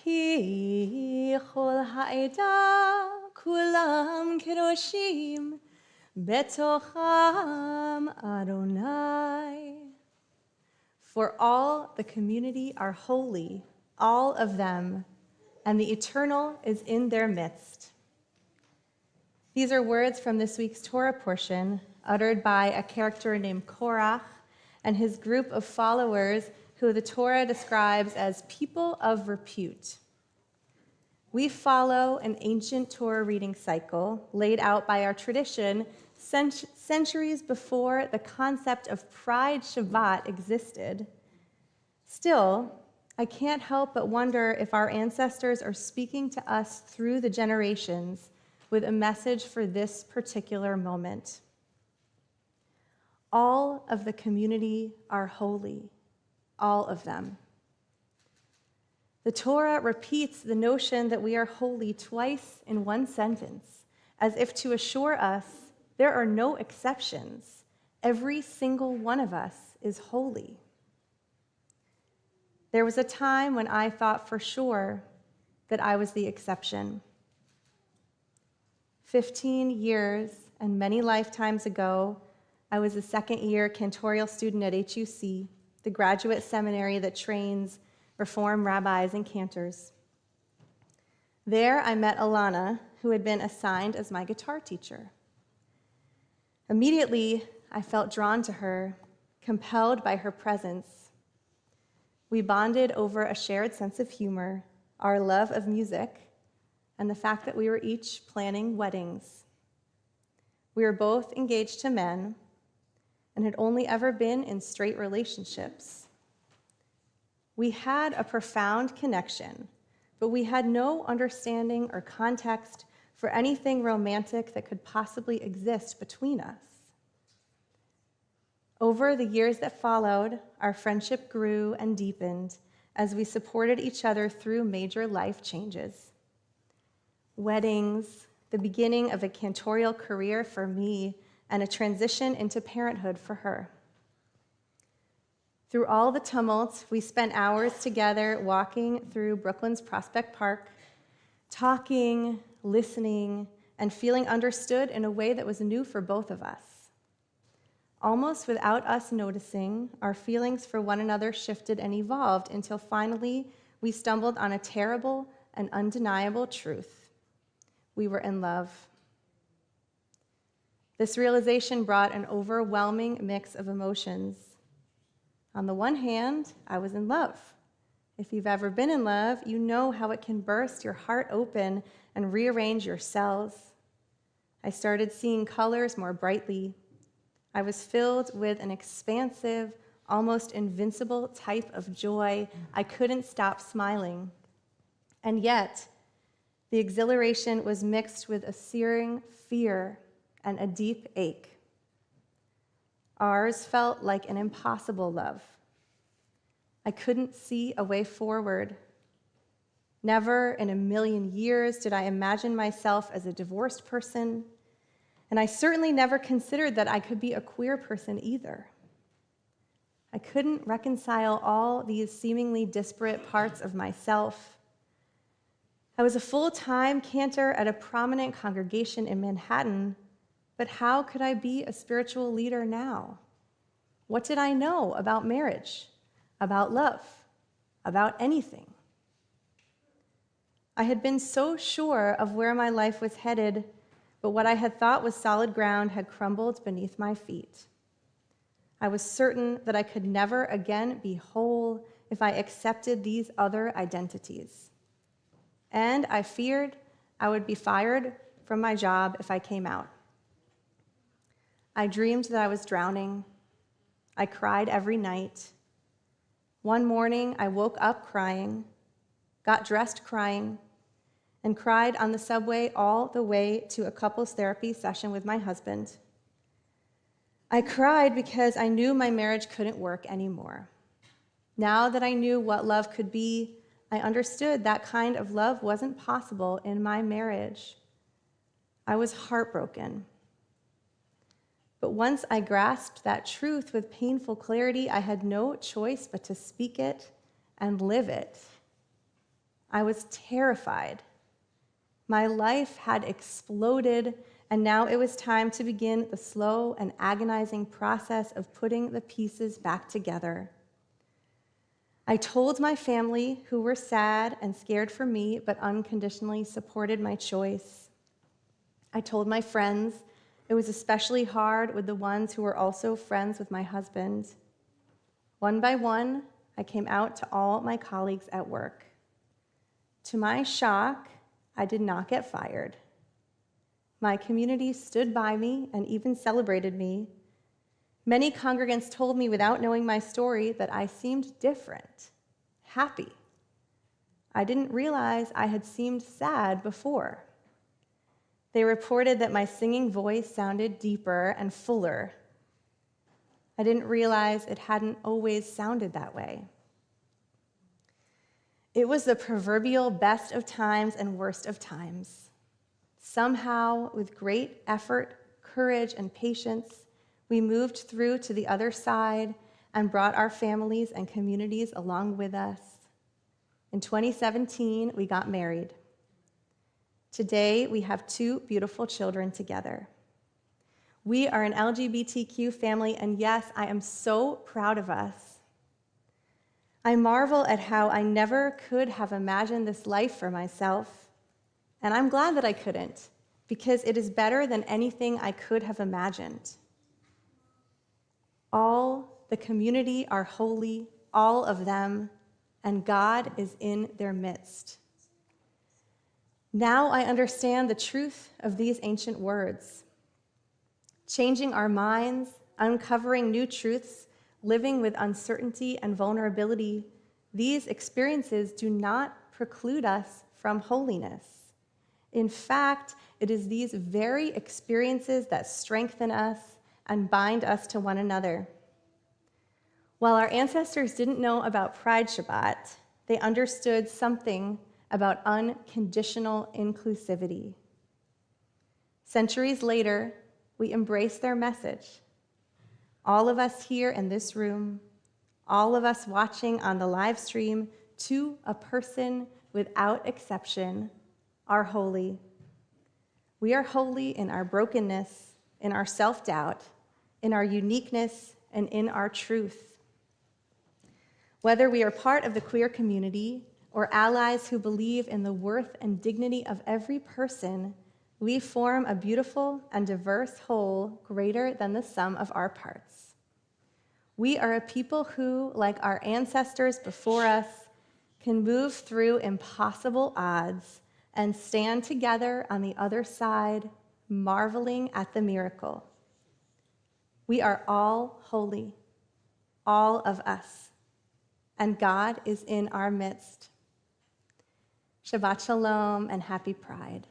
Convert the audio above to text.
כי כל העדה כולם קדושים בתוכם Adonai. For all the community are holy, all of them, and the eternal is in their midst. These are words from this week's Torah portion, uttered by a character named Korach and his group of followers who the Torah describes as people of repute. We follow an ancient Torah reading cycle laid out by our tradition centuries before the concept of Pride Shabbat existed. Still, I can't help but wonder if our ancestors are speaking to us through the generations with a message for this particular moment. All of the community are holy, all of them. The Torah repeats the notion that we are holy twice in one sentence, as if to assure us there are no exceptions. Every single one of us is holy. There was a time when I thought for sure that I was the exception. 15 years and many lifetimes ago, I was a second-year cantorial student at HUC, the graduate seminary that trains Reform rabbis and cantors. There, I met Alana, who had been assigned as my guitar teacher. Immediately, I felt drawn to her, compelled by her presence. We bonded over a shared sense of humor, our love of music, and the fact that we were each planning weddings. We were both engaged to men and had only ever been in straight relationships. We had a profound connection, but we had no understanding or context for anything romantic that could possibly exist between us. Over the years that followed, our friendship grew and deepened as we supported each other through major life changes. Weddings, the beginning of a cantorial career for me, and a transition into parenthood for her. Through all the tumult, we spent hours together walking through Brooklyn's Prospect Park, talking, listening, and feeling understood in a way that was new for both of us. Almost without us noticing, our feelings for one another shifted and evolved until finally we stumbled on a terrible and undeniable truth. We were in love. This realization brought an overwhelming mix of emotions. On the one hand, I was in love. If you've ever been in love, you know how it can burst your heart open and rearrange your cells. I started seeing colors more brightly. I was filled with an expansive, almost invincible type of joy. I couldn't stop smiling. And yet, the exhilaration was mixed with a searing fear and a deep ache. Ours felt like an impossible love. I couldn't see a way forward. Never in a million years did I imagine myself as a divorced person, and I certainly never considered that I could be a queer person either. I couldn't reconcile all these seemingly disparate parts of myself. I was a full-time cantor at a prominent congregation in Manhattan, but how could I be a spiritual leader now? What did I know about marriage, about love, about anything? I had been so sure of where my life was headed, but what I had thought was solid ground had crumbled beneath my feet. I was certain that I could never again be whole if I accepted these other identities. And I feared I would be fired from my job if I came out. I dreamed that I was drowning. I cried every night. One morning, I woke up crying, got dressed crying, and cried on the subway all the way to a couples therapy session with my husband. I cried because I knew my marriage couldn't work anymore. Now that I knew what love could be, I understood that kind of love wasn't possible in my marriage. I was heartbroken. But once I grasped that truth with painful clarity, I had no choice but to speak it and live it. I was terrified. My life had exploded, and now it was time to begin the slow and agonizing process of putting the pieces back together. I told my family, who were sad and scared for me, but unconditionally supported my choice. I told my friends. It was especially hard with the ones who were also friends with my husband. One by one, I came out to all my colleagues at work. To my shock, I did not get fired. My community stood by me and even celebrated me. Many congregants told me without knowing my story that I seemed different, happy. I didn't realize I had seemed sad before. They reported that my singing voice sounded deeper and fuller. I didn't realize it hadn't always sounded that way. It was the proverbial best of times and worst of times. Somehow, with great effort, courage, and patience, we moved through to the other side and brought our families and communities along with us. In 2017, we got married. Today, we have 2 beautiful children together. We are an LGBTQ family, and yes, I am so proud of us. I marvel at how I never could have imagined this life for myself, and I'm glad that I couldn't, because it is better than anything I could have imagined. All the community are holy, all of them, and God is in their midst. Now I understand the truth of these ancient words. Changing our minds, uncovering new truths, living with uncertainty and vulnerability, these experiences do not preclude us from holiness. In fact, it is these very experiences that strengthen us and bind us to one another. While our ancestors didn't know about Pride Shabbat, they understood something about unconditional inclusivity. Centuries later, we embrace their message. All of us here in this room, all of us watching on the live stream, to a person without exception, are holy. We are holy in our brokenness, in our self-doubt, in our uniqueness, and in our truth. Whether we are part of the queer community or allies who believe in the worth and dignity of every person, we form a beautiful and diverse whole greater than the sum of our parts. We are a people who, like our ancestors before us, can move through impossible odds and stand together on the other side, marveling at the miracle. We are all holy, all of us, and God is in our midst. Shabbat Shalom and happy Pride.